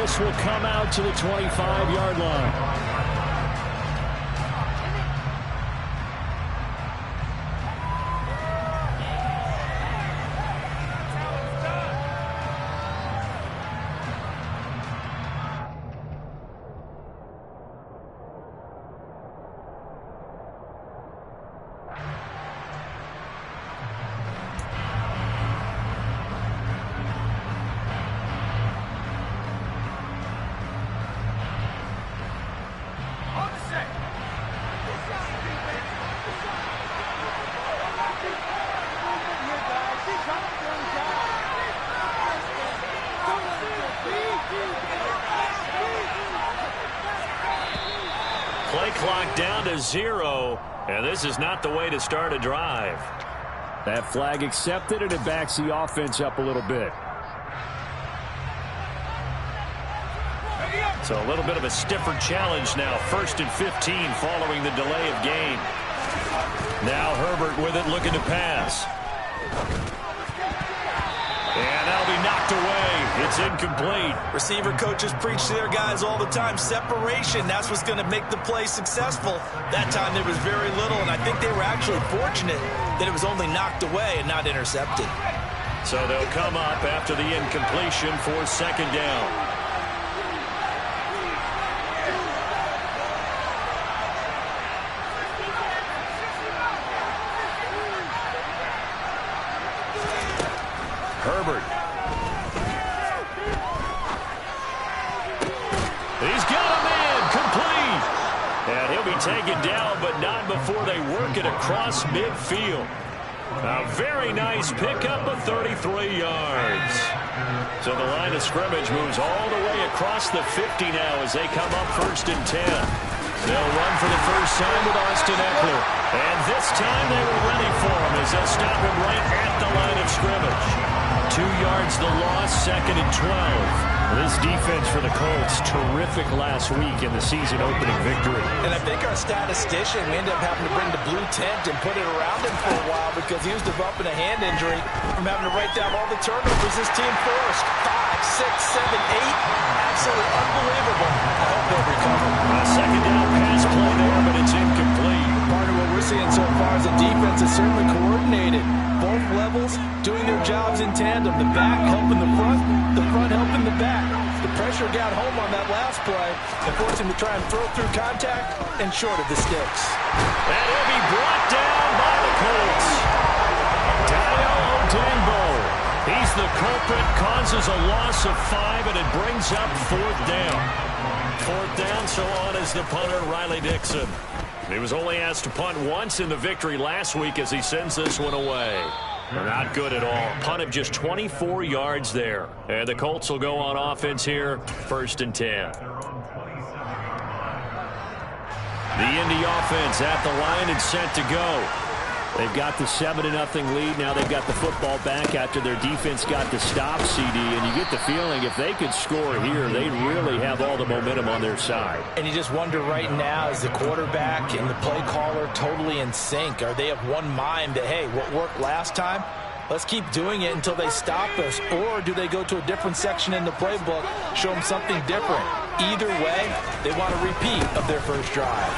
this will come out to the 25-yard line. Play clock down to 0, and this is not the way to start a drive. That flag accepted, and it backs the offense up a little bit. So a little bit of a stiffer challenge now. 1st and 15 following the delay of game. Now Herbert with it, looking to pass. And that'll be knocked away. It's incomplete. Receiver coaches preach to their guys all the time. Separation, that's what's going to make the play successful. That time there was very little, and I think they were actually fortunate that it was only knocked away and not intercepted. So they'll come up after the incompletion for 2nd down. Herbert. He's got a man complete. And he'll be taken down, but not before they work it across midfield. A very nice pickup of 33 yards. So the line of scrimmage moves all the way across the 50 now as they come up 1st and 10. They'll run for the first time with Austin Eckler. And this time they were ready for him as they'll stop him right at the line of scrimmage. 2 yards the loss, 2nd and 12. This defense for the Colts, terrific last week in the season opening victory. And I think our statistician, we ended up having to bring the blue tent and put it around him for a while because he was developing a hand injury from having to write down all the turnovers this team forced. 5, 6, 7, 8. Absolutely unbelievable. I hope they'll recover. A 2nd down pass play there, but it's incomplete. Part of what we're seeing so far is the defense is certainly coordinated. Both levels doing their jobs in tandem. The back helping the front helping the back. The pressure got home on that last play and forced him to try and throw through contact and short of the sticks. And he'll be brought down by the Colts. Daniel Odembo. He's the culprit, causes a loss of 5, and it brings up 4th down. 4th down, so on is the punter, Riley Dixon. He was only asked to punt once in the victory last week as he sends this one away. Not good at all. Punt of just 24 yards there. And the Colts will go on offense here, 1st and 10. The Indy offense at the line and set to go. They've got the 7-0 lead. Now they've got the football back after their defense got the stop, CD. And you get the feeling if they could score here, they really have all the momentum on their side. And you just wonder right now, is the quarterback and the play caller totally in sync? Are they of one mind that, hey, what worked last time? Let's keep doing it until they stop us. Or do they go to a different section in the playbook, show them something different? Either way, they want a repeat of their first drive.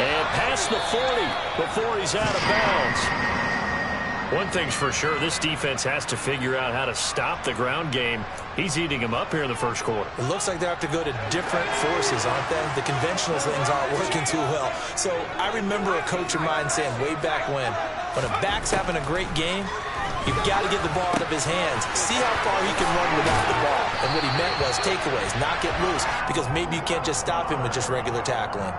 And past the 40 before he's out of bounds. One thing's for sure, this defense has to figure out how to stop the ground game. He's eating them up here in the first quarter. It looks like they have to go to different forces, aren't they? The conventional things aren't working too well. So I remember a coach of mine saying way back when a back's having a great game, you've got to get the ball out of his hands. See how far he can run without the ball. And what he meant was takeaways, not get loose, because maybe you can't just stop him with just regular tackling.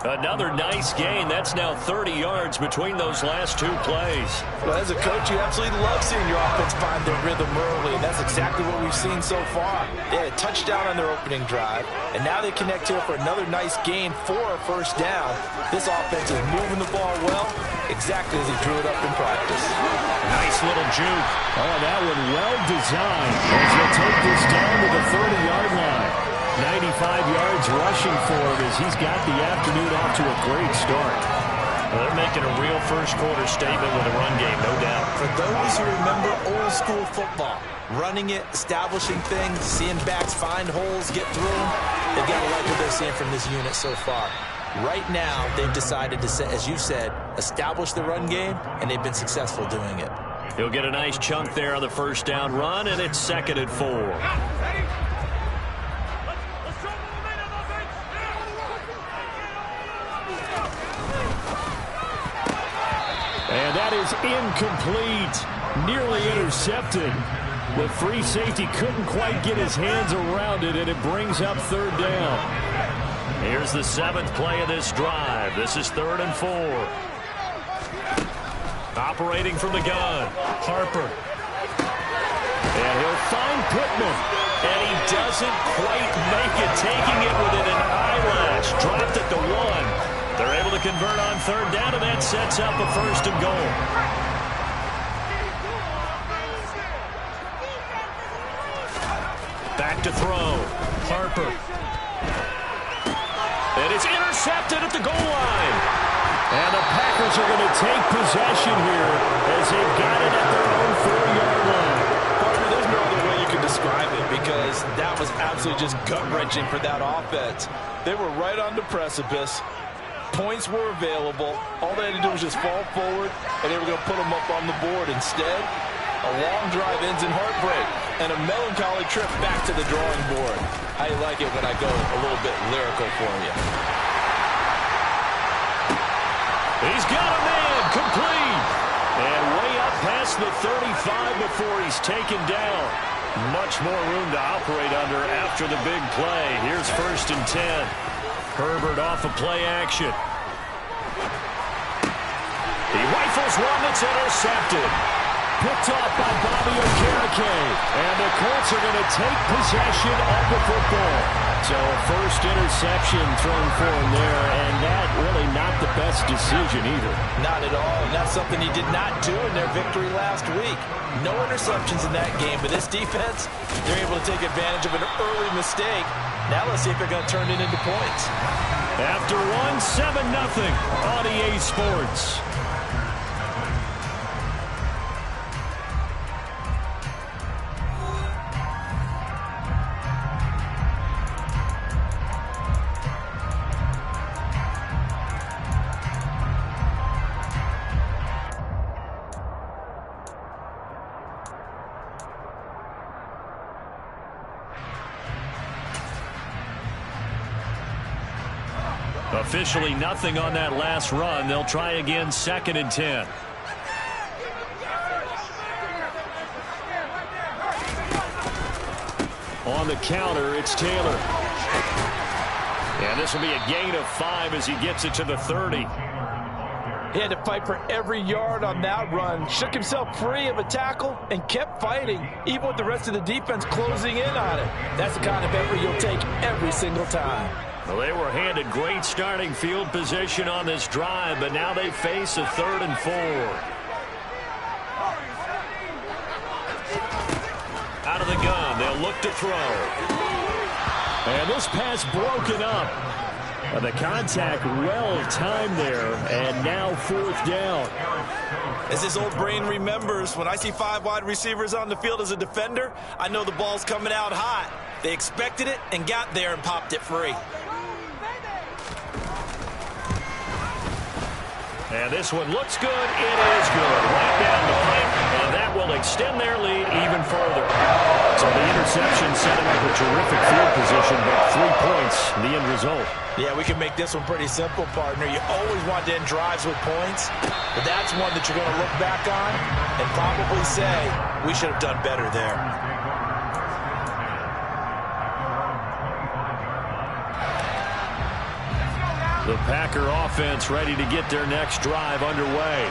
Another nice gain. That's now 30 yards between those last 2 plays. Well, as a coach, you absolutely love seeing your offense find their rhythm early, and that's exactly what we've seen so far. They had a touchdown on their opening drive, and now they connect here for another nice gain for a first down. This offense is moving the ball well, exactly as he drew it up in practice. Nice little juke. Oh, that one well designed as they'll take this down to the 30-yard line. 95 yards rushing for him as he's got the afternoon off to a great start. Well, they're making a real first-quarter statement with a run game, no doubt. For those who remember old-school football, running it, establishing things, seeing backs find holes, get through them, they've got to like what they're seeing from this unit so far. Right now, they've decided to, as you said, establish the run game, and they've been successful doing it. He'll get a nice chunk there on the first down run, and it's 2nd and 4. And that is incomplete. Nearly intercepted. The free safety couldn't quite get his hands around it, and it brings up 3rd down. Here's the 7th play of this drive. This is 3rd and 4. Operating from the gun, Harper. And he'll find Pittman. And he doesn't quite make it, taking it within an eyelash. Dropped at the 1. They're able to convert on 3rd down, and that sets up a 1st and goal. Back to throw. Harper. And it's intercepted at the goal line. And the Packers are going to take possession here as they've got it at their own 4-yard line. Partner, there's no other way you can describe it because that was absolutely just gut-wrenching for that offense. They were right on the precipice. Points were available. All they had to do was just fall forward, and they were going to put them up on the board. Instead, a long drive ends in heartbreak and a melancholy trip back to the drawing board. I like it when I go a little bit lyrical for you. He's got a man, complete. And way up past the 35 before he's taken down. Much more room to operate under after the big play. Here's 1st and 10. Herbert off of play action. He rifles one that's intercepted. Picked off by Bobby Okereke. And the Colts are going to take possession of the football. So a first interception thrown for him there, and that really not the best decision either. Not at all, and that's something he did not do in their victory last week. No interceptions in that game, but this defense, they're able to take advantage of an early mistake. Now let's see if they're going to turn it into points. After 7-0 on EA Sports. Officially nothing on that last run. They'll try again, 2nd and 10. On the counter, it's Taylor. And this will be a gain of 5 as he gets it to the 30. He had to fight for every yard on that run. Shook himself free of a tackle and kept fighting, even with the rest of the defense closing in on it. That's the kind of effort you'll take every single time. Well, they were handed great starting field position on this drive, but now they face a 3rd and 4. Out of the gun, they'll look to throw. And this pass broken up. The contact well timed there, and now 4th down. As his old brain remembers, when I see 5 wide receivers on the field as a defender, I know the ball's coming out hot. They expected it and got there and popped it free. And this one looks good. It is good. Right down the pipe, and that will extend their lead even further. So the interception set him up a terrific field position, but 3 points, the end result. Yeah, we can make this one pretty simple, partner. You always want to end drives with points, but that's one that you're going to look back on and probably say, we should have done better there. The Packer offense ready to get their next drive underway.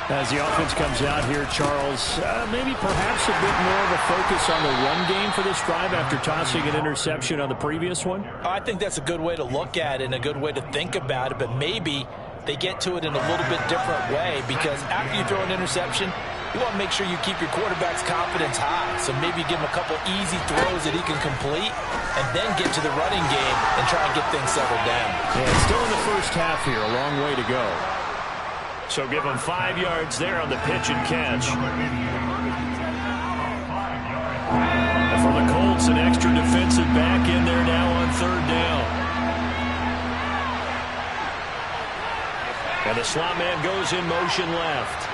As the offense comes out here, Charles, maybe perhaps a bit more of a focus on the run game for this drive after tossing an interception on the previous one? I think that's a good way to look at it and a good way to think about it, but maybe they get to it in a little bit different way because after you throw an interception, you want to make sure you keep your quarterback's confidence high. So maybe give him a couple easy throws that he can complete and then get to the running game and try and get things settled down. Yeah, still in the first half here, a long way to go. So give him 5 yards there on the pitch and catch. And for the Colts, an extra defensive back in there now on 3rd down. And the slot man goes in motion left.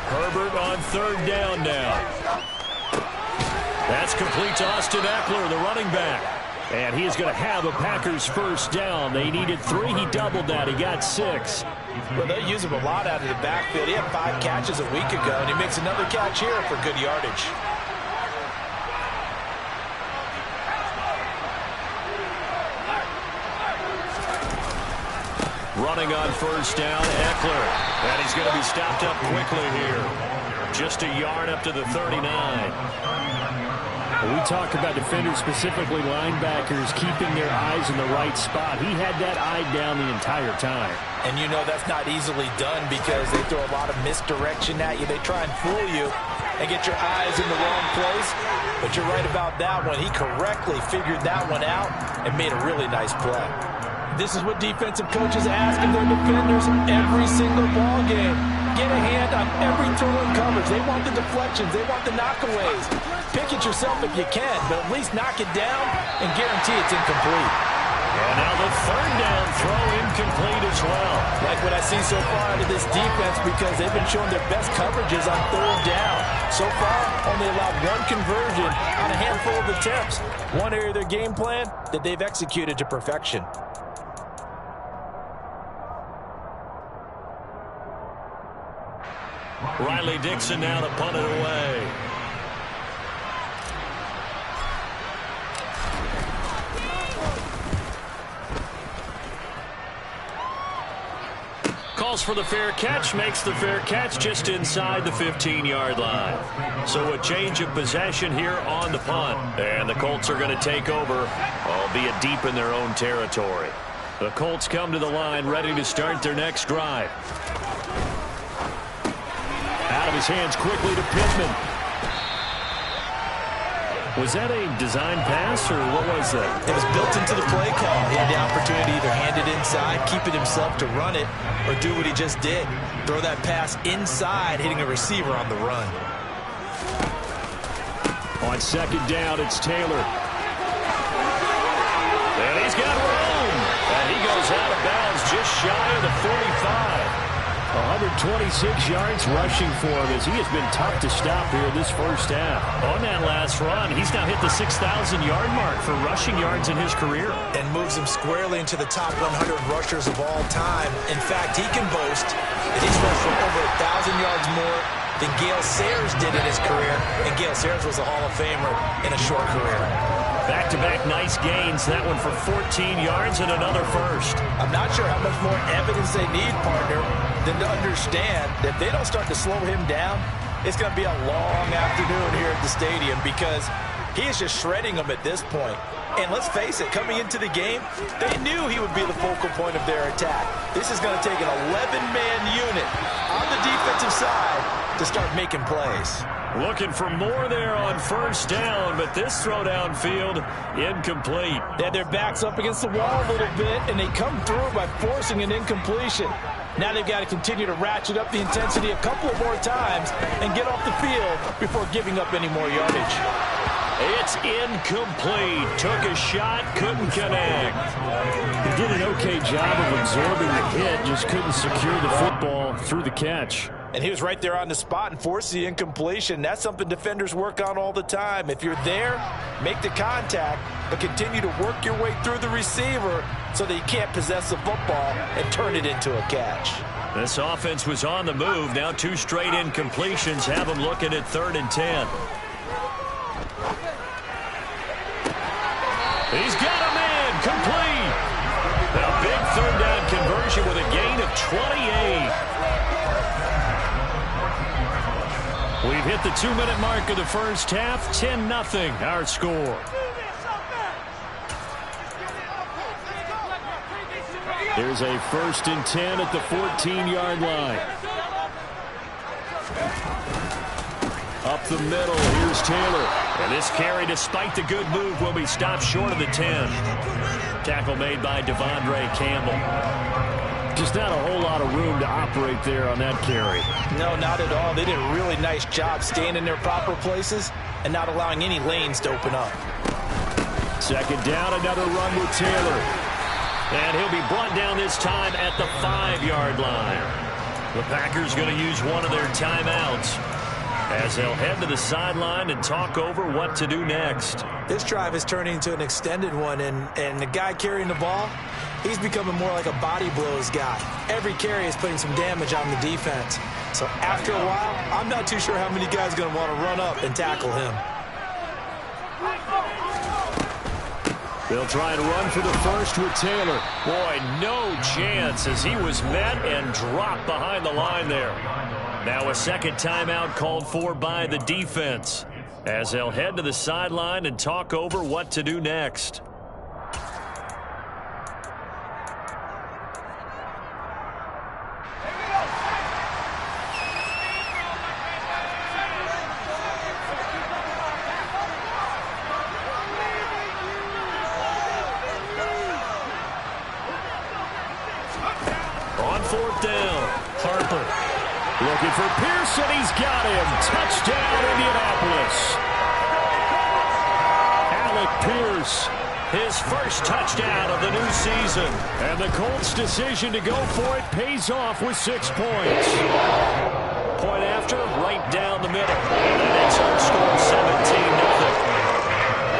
Herbert on 3rd down now. That's complete to Austin Eckler, the running back. And he is going to have a Packers 1st down. They needed 3. He doubled that. He got 6. Well, they use him a lot out of the backfield. He had 5 catches a week ago, and he makes another catch here for good yardage. Running on 1st down, Eckler. And he's going to be stopped up quickly here. Just a yard up to the 39. When we talk about defenders, specifically linebackers, keeping their eyes in the right spot. He had that eye down the entire time. And you know that's not easily done because they throw a lot of misdirection at you. They try and fool you and get your eyes in the wrong place. But you're right about that one. He correctly figured that one out and made a really nice play. This is what defensive coaches ask of their defenders every single ball game. Get a hand on every throw in coverage. They want the deflections. They want the knockaways. Pick it yourself if you can, but at least knock it down and guarantee it's incomplete. And now the 3rd down throw incomplete as well. Like what I see so far out of this defense because they've been showing their best coverages on 3rd down. So far, only allowed 1 conversion on a handful of attempts. One area of their game plan that they've executed to perfection. Riley Dixon now to punt it away. Calls for the fair catch, makes the fair catch just inside the 15-yard line. So a change of possession here on the punt. And the Colts are going to take over, albeit deep in their own territory. The Colts come to the line ready to start their next drive. Out of his hands quickly to Pittman. Was that a design pass, or what was that? It was built into the play call. He had the opportunity to either hand it inside, keep it himself to run it, or do what he just did. Throw that pass inside, hitting a receiver on the run. On 2nd down, it's Taylor. And he's got room. And he goes out of bounds just shy of the 45. 126 yards rushing for him as he has been tough to stop here this 1st half. On that last run, he's now hit the 6,000-yard mark for rushing yards in his career. And moves him squarely into the top 100 rushers of all time. In fact, he can boast that he's rushed for over 1,000 yards more than Gale Sayers did in his career. And Gale Sayers was a Hall of Famer in a short career. Back-to-back nice gains. That one for 14 yards and another first. I'm not sure how much more evidence they need, partner, than to understand that if they don't start to slow him down, it's going to be a long afternoon here at the stadium because he is just shredding them at this point. And let's face it, coming into the game, they knew he would be the focal point of their attack. This is going to take an 11-man unit on the defensive side to start making plays. Looking for more there on 1st down, but this throw downfield incomplete. They had their backs up against the wall a little bit, and they come through by forcing an incompletion. Now they've got to continue to ratchet up the intensity a couple of more times and get off the field before giving up any more yardage. It's incomplete. Took a shot, couldn't connect. He did an okay job of absorbing the hit, just couldn't secure the football through the catch. And he was right there on the spot and forced the incompletion. That's something defenders work on all the time. If you're there, make the contact, but continue to work your way through the receiver so that you can't possess the football and turn it into a catch. This offense was on the move. Now 2 straight incompletions have them looking at 3rd and 10. He's got a man complete. A big 3rd down conversion with a gain of 28. We've hit the 2-minute mark of the 1st half. 10-0 our score. There's a 1st and 10 at the 14-yard line. Up the middle, here's Taylor. And this carry, despite the good move, will be stopped short of the 10. Tackle made by Devondre Campbell. Just not a whole lot of room to operate there on that carry. No, not at all. They did a really nice job staying in their proper places and not allowing any lanes to open up. Second down, another run with Taylor. And he'll be brought down this time at the 5-yard line. The Packers going to use one of their timeouts as they'll head to the sideline and talk over what to do next. This drive is turning into an extended one, and the guy carrying the ball, he's becoming more like a body blows guy. Every carry is putting some damage on the defense. So after a while, I'm not too sure how many guys are going to want to run up and tackle him. They'll try and run for the first with Taylor. Boy, no chance as he was met and dropped behind the line there. Now a second timeout called for by the defense as they'll head to the sideline and talk over what to do next. On fourth down, Harper. Looking for Pearson. He's got him. Touchdown, Indianapolis. Alec Pierce. His first touchdown of the new season. And the Colts' decision to go for it pays off with 6 points. Point after, right down the middle. And the next one scores 17-0.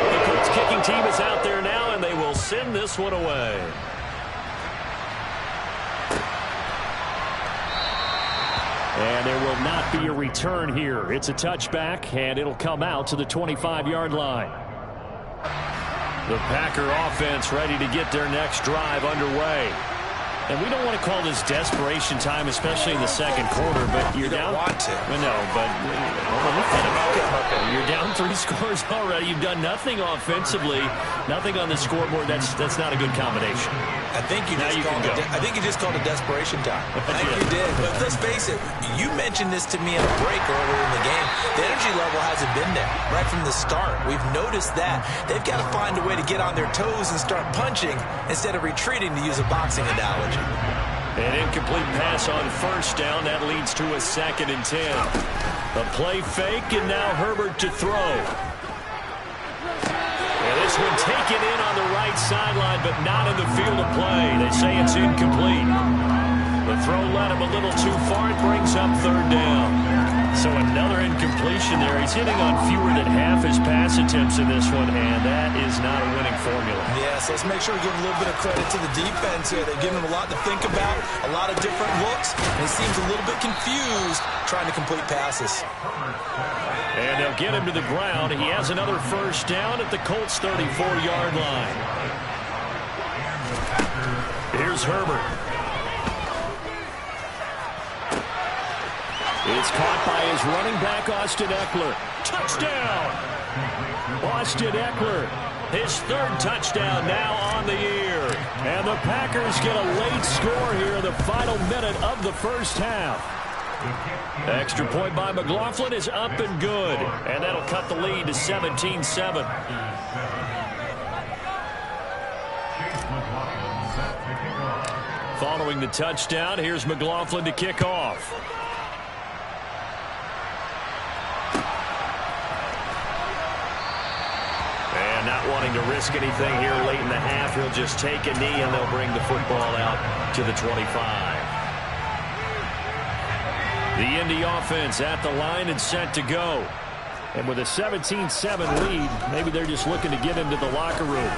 The Colts kicking team is out there now, and they will send this one away. And there will not be a return here. It's a touchback, and it'll come out to the 25-yard line. The Packer offense ready to get their next drive underway. And we don't want to call this desperation time, especially in the second quarter, but you're down. Want to. No, but you're down 3 scores already. You've done nothing offensively, nothing on the scoreboard. That's not a good combination. I think you just called it desperation time. I think you did. But let's face it, you mentioned this to me in a break earlier in the game. The energy level hasn't been there right from the start. We've noticed that. They've got to find a way to get on their toes and start punching instead of retreating, to use a boxing analogy. An incomplete pass on first down. That leads to a 2nd and 10. A play fake, and now Herbert to throw. And this one taken in on the right sideline, but not in the field of play. They say it's incomplete. The throw led him a little too far. It brings up 3rd down. So another incompletion there. He's hitting on fewer than half his pass attempts in this one, and that is not a winning formula. Yes, let's make sure we give a little bit of credit to the defense here. They're giving him a lot to think about, a lot of different looks, and he seems a little bit confused trying to complete passes. And they'll get him to the ground. He has another first down at the Colts' 34-yard line. Here's Herbert. It's caught by his running back, Austin Eckler. Touchdown! Austin Eckler. His 3rd touchdown now on the year. And the Packers get a late score here in the final minute of the first half. Extra point by McLaughlin is up and good. And that'll cut the lead to 17-7. Following the touchdown, here's McLaughlin to kick off. And not wanting to risk anything here late in the half, he'll just take a knee and they'll bring the football out to the 25. The Indy offense at the line and set to go. And with a 17-7 lead, maybe they're just looking to get into the locker room.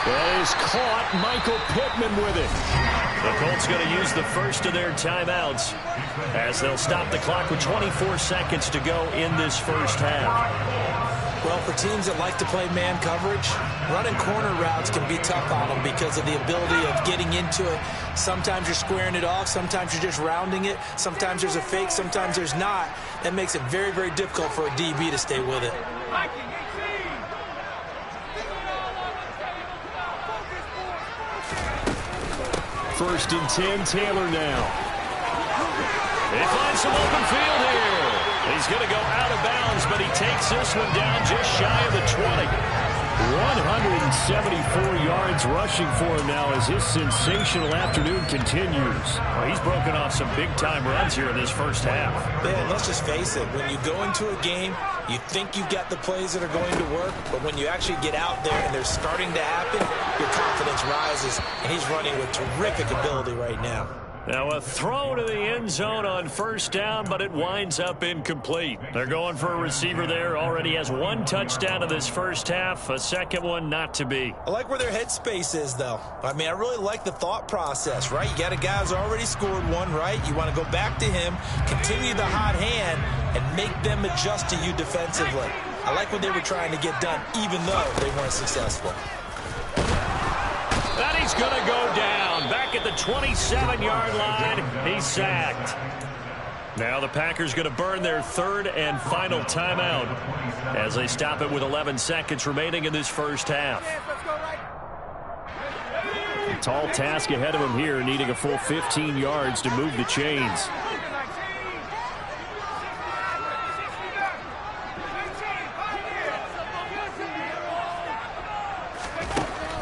That is caught. Michael Pittman with it. The Colts going to use the first of their timeouts as they'll stop the clock with 24 seconds to go in this first half. Well, for teams that like to play man coverage, running corner routes can be tough on them because of the ability of getting into it. Sometimes you're squaring it off. Sometimes you're just rounding it. Sometimes there's a fake. Sometimes there's not. That makes it very, very difficult for a DB to stay with it. First and 10, Taylor now. They find some open field here. He's going to go out of bounds, but he takes this one down just shy of the 20. 174 yards rushing for him now as his sensational afternoon continues. Well, he's broken off some big-time runs here in this first half. Yeah, and let's just face it. When you go into a game, you think you've got the plays that are going to work, but when you actually get out there and they're starting to happen, your confidence rises, and he's running with terrific ability right now. Now a throw to the end zone on first down, but it winds up incomplete. They're going for a receiver there. Already has one touchdown in this first half. A second one not to be. I like where their headspace is, though. I mean, I really like the thought process, right? You got a guy who's already scored one, right? You want to go back to him, continue the hot hand, and make them adjust to you defensively. I like what they were trying to get done, even though they weren't successful. And he's going to go down. Back at the 27-yard line, he's sacked. Now the Packers going to burn their third and final timeout as they stop it with 11 seconds remaining in this first half. Tall task ahead of him here, needing a full 15 yards to move the chains.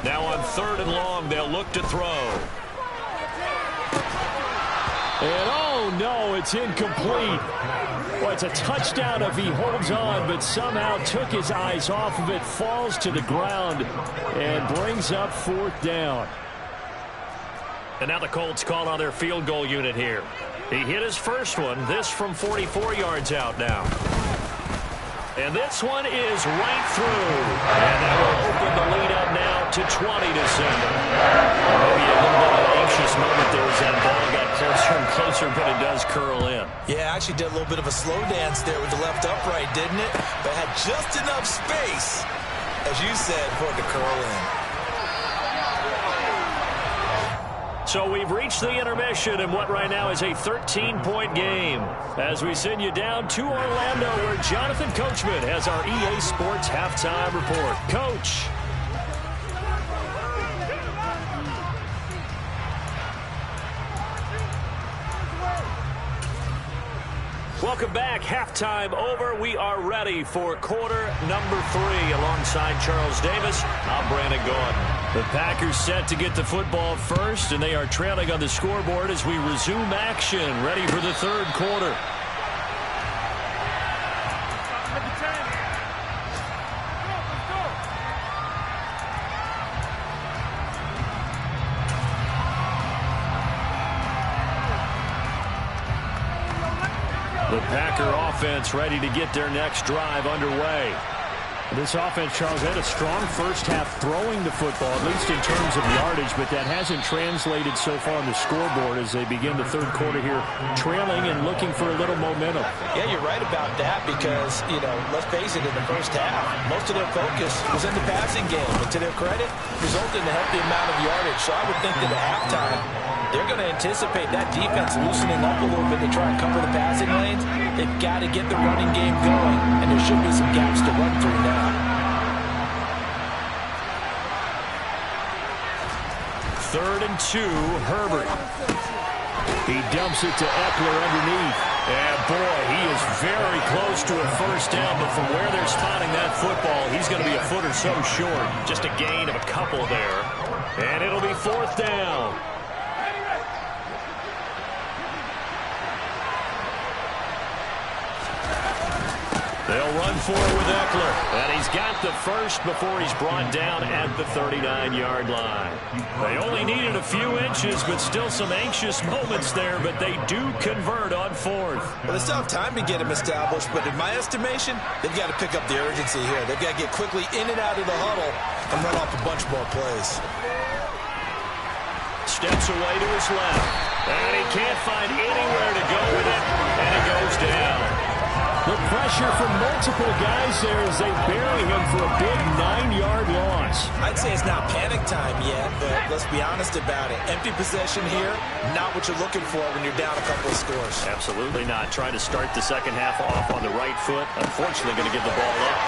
Now on third and long, they'll look to throw. And oh no, it's incomplete. Well, it's a touchdown if he holds on, but somehow took his eyes off of it, falls to the ground, and brings up fourth down. And now the Colts call on their field goal unit here. He hit his first one, this from 44 yards out now. And this one is right through. And that will open the lead up now to 20 to 7. Maybe a little bit of an anxious moment there as that ball got closer and closer, but it does curl in. Yeah, actually did a little bit of a slow dance there with the left upright, didn't it? But had just enough space, as you said, for it to curl in. So we've reached the intermission in what right now is a 13-point game as we send you down to Orlando where Jonathan Coachman has our EA Sports halftime report. Coach. Welcome back. Halftime over. We are ready for quarter number 3 alongside Charles Davis. I'm Brandon Gordon. The Packers set to get the football first, and they are trailing on the scoreboard as we resume action, ready for the third quarter. The Packer offense ready to get their next drive underway. This offense, Charles, had a strong first half throwing the football, at least in terms of yardage, but that hasn't translated so far on the scoreboard as they begin the third quarter here, trailing and looking for a little momentum. Yeah, you're right about that because, you know, let's face it, in the first half, most of their focus was in the passing game. And to their credit, resulted in a healthy amount of yardage. So I would think that at halftime, they're going to anticipate that defense loosening up a little bit to try and cover the passing lanes. They've got to get the running game going, and there should be some gaps to run through now. Third and 2, Herbert. He dumps it to Eckler underneath. And boy, he is very close to a first down, but from where they're spotting that football, he's going to be a foot or so short. Just a gain of a couple there. And it'll be fourth down. They'll run for it with Eckler. And he's got the first before he's brought down at the 39-yard line. They only needed a few inches, but still some anxious moments there, but they do convert on fourth. Well, they still have time to get him established, but in my estimation, they've got to pick up the urgency here. They've got to get quickly in and out of the huddle and run off a bunch more plays. Steps away to his left. And he can't find anywhere to go with it, and it goes down. The pressure from multiple guys there as they bury him for a big 9-yard loss. I'd say it's not panic time yet, but let's be honest about it. Empty possession here, not what you're looking for when you're down a couple of scores. Absolutely not. Trying to start the second half off on the right foot. Unfortunately, going to give the ball up.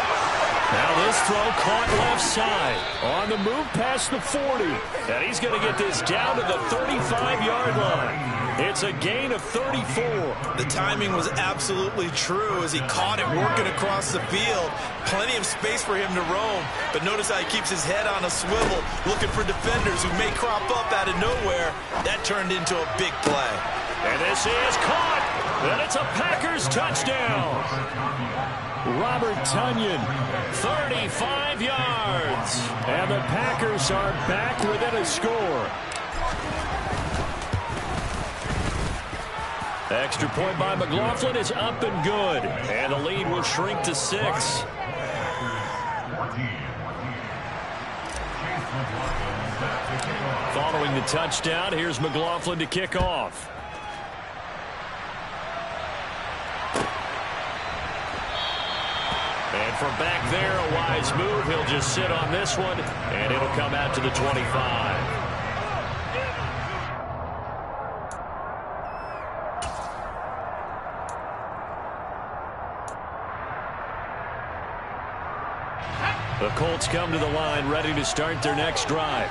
Now this throw caught left side. On the move past the 40. And he's going to get this down to the 35-yard line. It's a gain of 34. The timing was absolutely true as he caught it working across the field. Plenty of space for him to roam. But notice how he keeps his head on a swivel, looking for defenders who may crop up out of nowhere. That turned into a big play. And this is caught. And it's a Packers touchdown. Robert Tonyan, 35 yards. And the Packers are back within a score. Extra point by McLaughlin is up and good. And the lead will shrink to 6. Following the touchdown, here's McLaughlin to kick off. And from back there, a wise move. He'll just sit on this one, and it'll come out to the 25. The Colts come to the line, ready to start their next drive.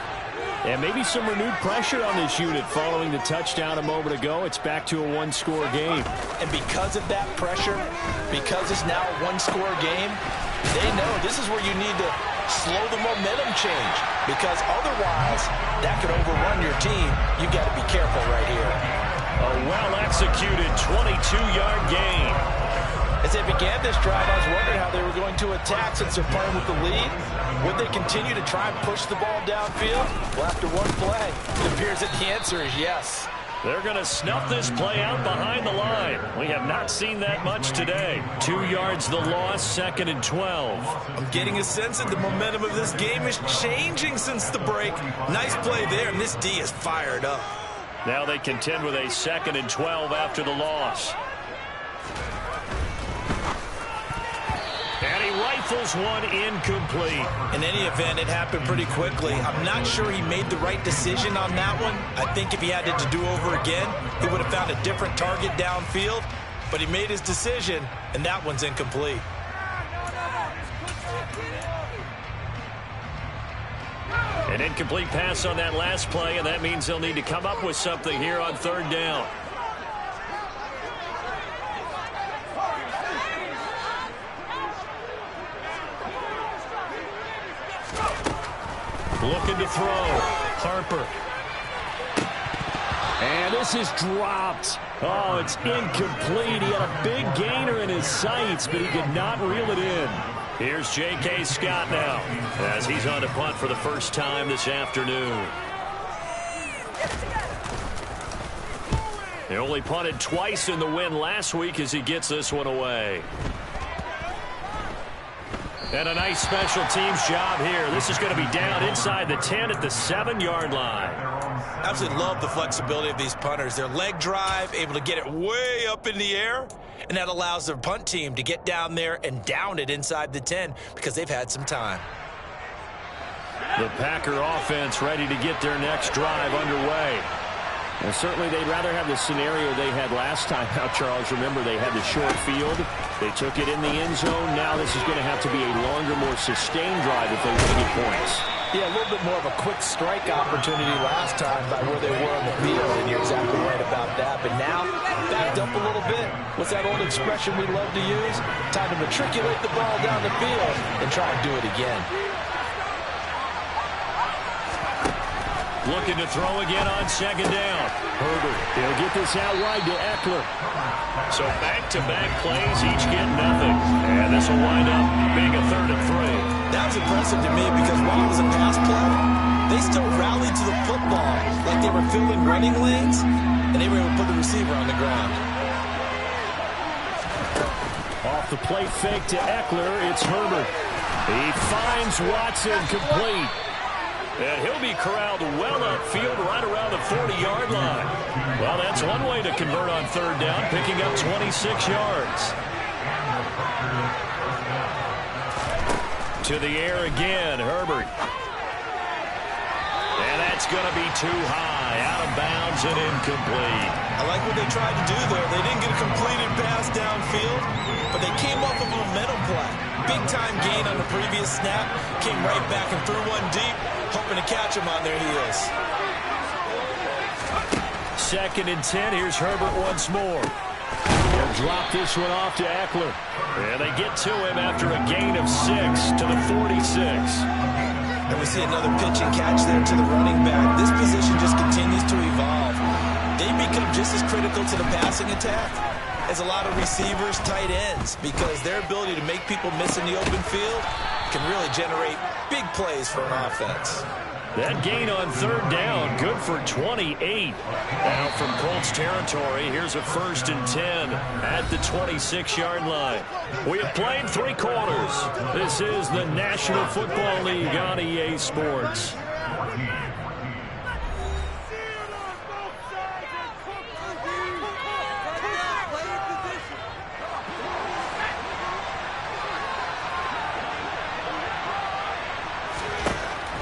And maybe some renewed pressure on this unit following the touchdown a moment ago. It's back to a one-score game. And because of that pressure, because it's now a one-score game, they know this is where you need to slow the momentum change. Because otherwise, that could overrun your team. You've got to be careful right here. A well-executed 22-yard gain. As they began this drive, I was wondering how they were going to attack since they're playing with the lead. Would they continue to try and push the ball downfield? Well, after one play, it appears that the answer is yes. They're going to snuff this play out behind the line. We have not seen that much today. 2 yards the loss, 2nd and 12. I'm getting a sense that the momentum of this game is changing since the break. Nice play there, and this D is fired up. Now they contend with a 2nd and 12 after the loss. And he rifles one incomplete. In any event, it happened pretty quickly. I'm not sure he made the right decision on that one. I think if he had it to do over again, he would have found a different target downfield. But he made his decision, and that one's incomplete. An incomplete pass on that last play, and that means they'll need to come up with something here on 3rd down. Looking to throw. Harper. And this is dropped. Oh, it's incomplete. He had a big gainer in his sights, but he could not reel it in. Here's J.K. Scott now, as he's on to punt for the first time this afternoon. He only punted twice in the win last week as he gets this one away. And a nice special teams job here. This is going to be down inside the 10 at the 7-yard line. Absolutely love the flexibility of these punters. Their leg drive, able to get it way up in the air, and that allows their punt team to get down there and down it inside the 10 because they've had some time. The Packer offense ready to get their next drive underway. And certainly they'd rather have the scenario they had last time out, Charles. Remember, they had the short field. They took it in the end zone. Now this is going to have to be a longer, more sustained drive if they want to get points. Yeah, a little bit more of a quick strike opportunity last time by where they were on the field, and you're exactly right about that. But now, backed up a little bit. What's that old expression we love to use? Time to matriculate the ball down the field and try and do it again. Looking to throw again on 2nd down. Herbert, he'll get this out wide to Eckler. So back-to-back plays, each get nothing. And this will wind up being a 3rd and 3. That was impressive to me because while it was a pass play, they still rallied to the football like they were filling running lanes, and they were able to put the receiver on the ground. Off the play fake to Eckler, it's Herbert. He finds Watson complete. And he'll be corralled well upfield right around the 40-yard line. Well, that's one way to convert on 3rd down, picking up 26 yards. To the air again, Herbert. And that's going to be too high, out of bounds and incomplete. I like what they tried to do there. They didn't get a completed pass downfield, but but they came off of a momentum play. Big-time gain on the previous snap. Came right back and threw one deep, hoping to catch him on their heels. 2nd and 10. Here's Herbert once more. They'll drop this one off to Eckler. And they get to him after a gain of 6 to the 46. And we see another pitch and catch there to the running back. This position just continues to evolve. They become just as critical to the passing attack as a lot of receivers, tight ends, because their ability to make people miss in the open field can really generate big plays for an offense. That gain on 3rd down, good for 28. Now from Colts territory, here's a 1st and 10 at the 26-yard line. We have played 3 quarters. This is the National Football League on EA Sports.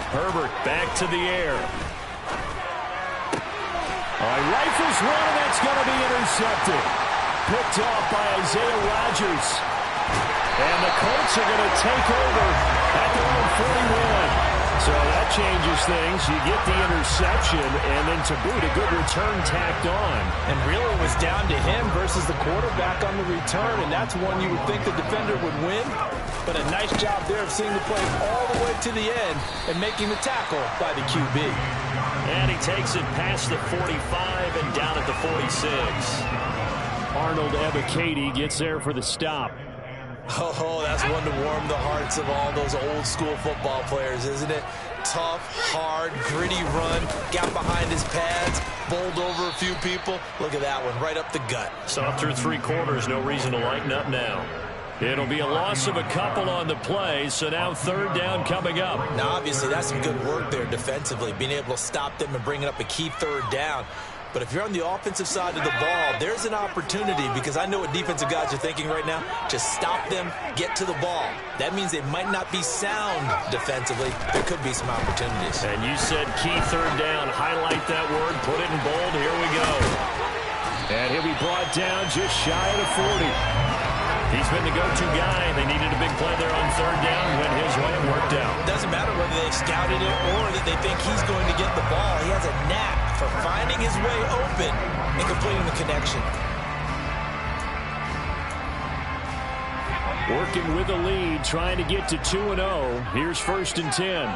Herbert back to the air. Rifles one, and that's going to be intercepted. Picked off by Isaiah Rodgers. And the Colts are going to take over at their own 41. So that changes things. You get the interception, and then to boot, a good return tacked on. And really it was down to him versus the quarterback on the return, and that's one you would think the defender would win. But a nice job there of seeing the play all the way to the end and making the tackle by the QB. And he takes it past the 45 and down at the 46. Arnold Ebiketie gets there for the stop. Oh, that's one to warm the hearts of all those old-school football players, isn't it? Tough, hard, gritty run, got behind his pads, bowled over a few people. Look at that one, right up the gut. Saw through 3 quarters, no reason to lighten up now. It'll be a loss of a couple on the play, so now 3rd down coming up. Now, obviously, that's some good work there defensively, being able to stop them and bring it up a key 3rd down. But if you're on the offensive side of the ball, there's an opportunity, because I know what defensive guys are thinking right now. Just stop them, get to the ball. That means they might not be sound defensively. There could be some opportunities. And you said key 3rd down. Highlight that word, put it in bold. Here we go. And he'll be brought down just shy of the 40. He's been the go-to guy. They needed a big play there on 3rd down. Went his way and worked out. Doesn't matter whether they scouted it or that they think he's going to get the ball. He has a knack for finding his way open and completing the connection. Working with a lead, trying to get to 2-0. Here's 1st and 10.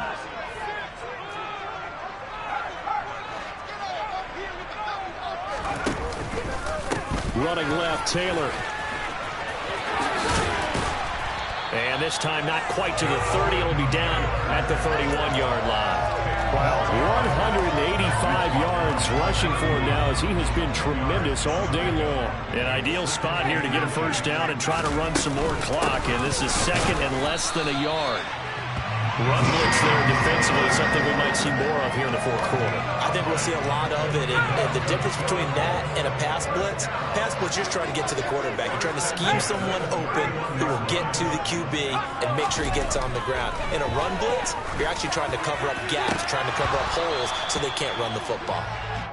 Running left, Taylor. And this time not quite to the 30. It'll be down at the 31-yard line. Wow, 185 yards rushing for him now as he has been tremendous all day long. An ideal spot here to get a 1st down and try to run some more clock. And this is 2nd and less than a yard. Run blitz there defensively, something we might see more of here in the 4th quarter. I think we'll see a lot of it. And the difference between that and a pass blitz, you're just trying to get to the quarterback. You're trying to scheme someone open who will get to the QB and make sure he gets on the ground. In a run blitz, you're actually trying to cover up gaps, trying to cover up holes so they can't run the football.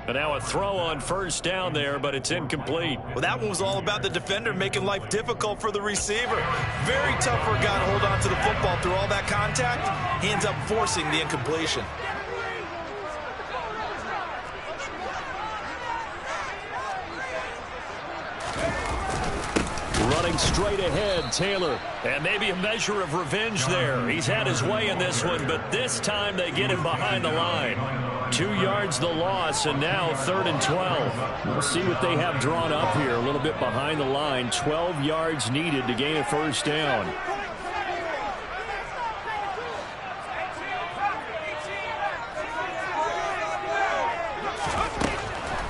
But now a throw on 1st down there, but it's incomplete. Well, that one was all about the defender making life difficult for the receiver. Very tough for a guy to hold on to the football through all that contact. He ends up forcing the incompletion. Running straight ahead, Taylor. And maybe a measure of revenge there. He's had his way in this one, but this time they get him behind the line. 2 yards the loss, and now 3rd and 12. We'll see what they have drawn up here. A little bit behind the line. 12 yards needed to gain a 1st down.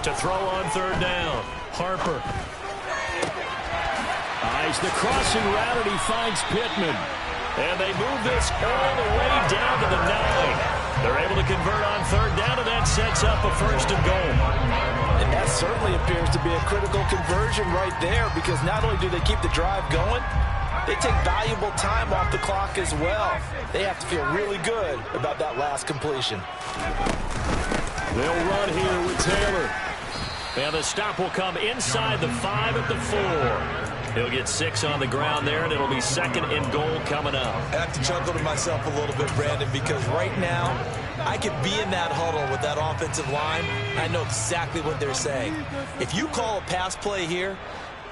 To throw on 3rd down. Harper. Eyes the crossing route, and he finds Pittman. And they move this all the way down to the 9. They're able to convert on 3rd down, and that sets up a 1st and goal. And that certainly appears to be a critical conversion right there, because not only do they keep the drive going, they take valuable time off the clock as well. They have to feel really good about that last completion. They'll run here with Taylor. And the stop will come inside the 5 at the 4. He'll get 6 on the ground there, and it'll be 2nd and goal coming up. I have to chuckle to myself a little bit, Brandon, because right now I could be in that huddle with that offensive line. I know exactly what they're saying. If you call a pass play here,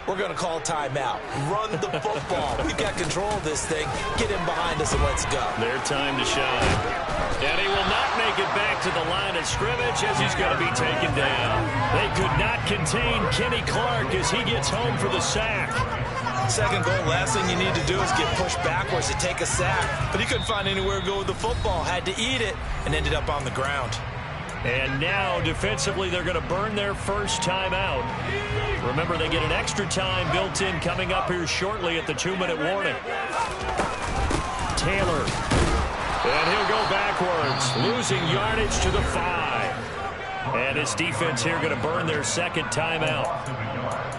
we're going to call timeout. Run the football. We've got control of this thing. Get him behind us and let's go. Their time to shine. And he will not make it back to the line of scrimmage as he's going to be taken down. They could not contain Kenny Clark as he gets home for the sack. 2nd goal, last thing you need to do is get pushed backwards to take a sack. But he couldn't find anywhere to go with the football. Had to eat it and ended up on the ground. And now, defensively, they're going to burn their first timeout. Remember, they get an extra time built in coming up here shortly at the 2-minute warning. Taylor. And he'll go backwards, losing yardage to the 5. And his defense here going to burn their 2nd timeout.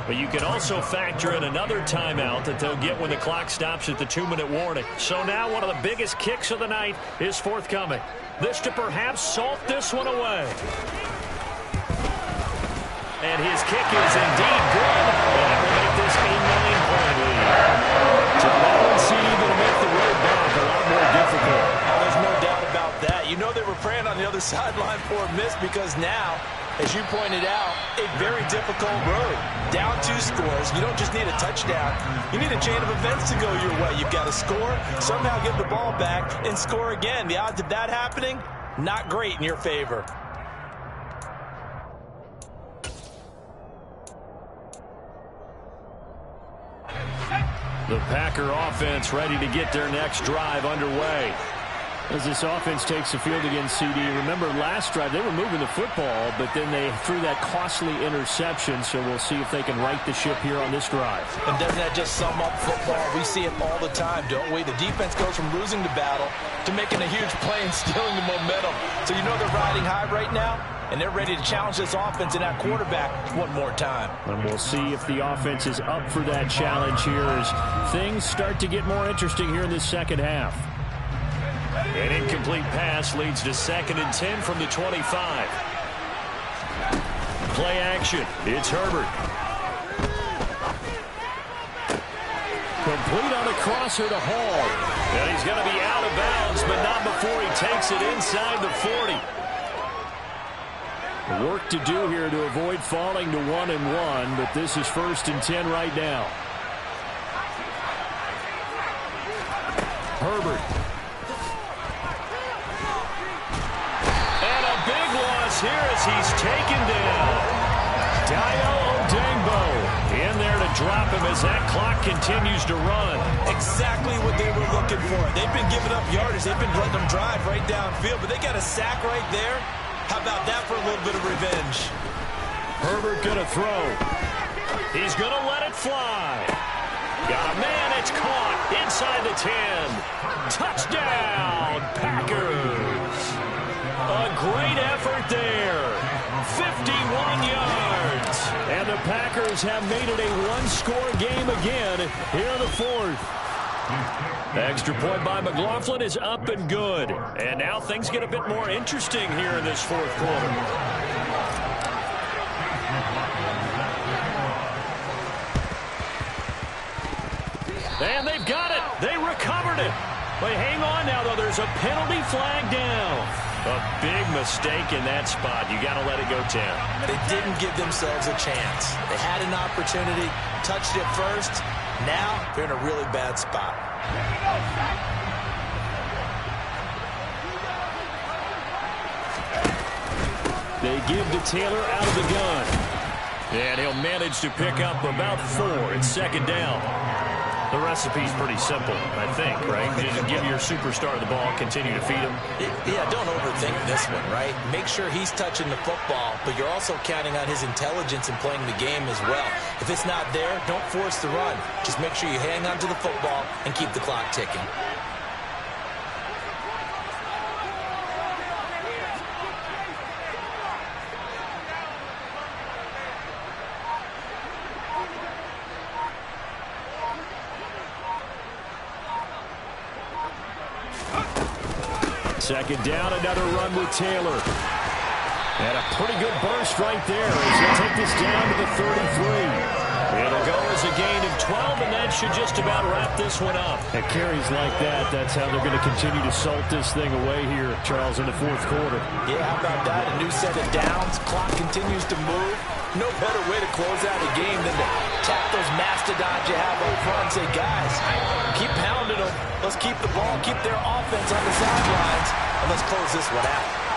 But you can also factor in another timeout that they'll get when the clock stops at the 2-minute warning. So now one of the biggest kicks of the night is forthcoming. This to perhaps salt this one away. And his kick is indeed good. And that will make this a 9-point lead. So that one seemed to make the road back a lot more difficult. Oh, there's no doubt about that. You know they were praying on the other sideline for a miss because now, as you pointed out, a very difficult road. Down 2 scores. You don't just need a touchdown. You need a chain of events to go your way. You've got to score, somehow get the ball back, and score again. The odds of that happening, not great in your favor. The Packer offense ready to get their next drive underway. As this offense takes the field against CD, remember last drive they were moving the football, but then they threw that costly interception, so we'll see if they can right the ship here on this drive. And doesn't that just sum up football? We see it all the time, don't we? The defense goes from losing the battle to making a huge play and stealing the momentum. So you know they're riding high right now, and they're ready to challenge this offense and that quarterback one more time. And we'll see if the offense is up for that challenge here as things start to get more interesting here in this 2nd half. An incomplete pass leads to 2nd and 10 from the 25. Play action. It's Herbert. Complete on a crosser to Hall. And he's going to be out of bounds, but not before he takes it inside the 40. Work to do here to avoid falling to 1-1, but this is 1st and 10 right now. Herbert. Here as he's taken down. Dio Odengbo in there to drop him as that clock continues to run. Exactly what they were looking for. They've been giving up yardage. They've been letting them drive right downfield, but they got a sack right there. How about that for a little bit of revenge? Herbert going to throw. He's going to let it fly. Got a man. It's caught inside the 10. Touchdown, Packers. A great effort there. 51 yards. And the Packers have made it a one-score game again here in the 4th. Extra point by McLaughlin is up and good. And now things get a bit more interesting here in this 4th quarter. And they've got it. They recovered it. But hang on now, though. There's a penalty flag down. A big mistake in that spot. You got to let it go 10. They didn't give themselves a chance. They had an opportunity, touched it first. Now they're in a really bad spot. They give to Taylor out of the gun. And he'll manage to pick up about 4. It's 2nd down. The recipe's pretty simple, I think, right? You just give your superstar the ball, continue to feed him. Yeah, don't overthink this one, right? Make sure he's touching the football, but you're also counting on his intelligence in playing the game as well. If it's not there, don't force the run. Just make sure you hang on to the football and keep the clock ticking. Second down, another run with Taylor. And a pretty good burst right there as he'll take this down to the 33. It'll go as has a gain of 12, and that should just about wrap this one up. At carries like that, that's how they're going to continue to salt this thing away here, Charles, in the fourth quarter. Yeah, how about that? A new set of downs. Clock continues to move. No better way to close out a game than to tap those mastodons you have up front and say, guys, keep pounding them. Let's keep the ball, keep their offense on the sidelines, and let's close this one out.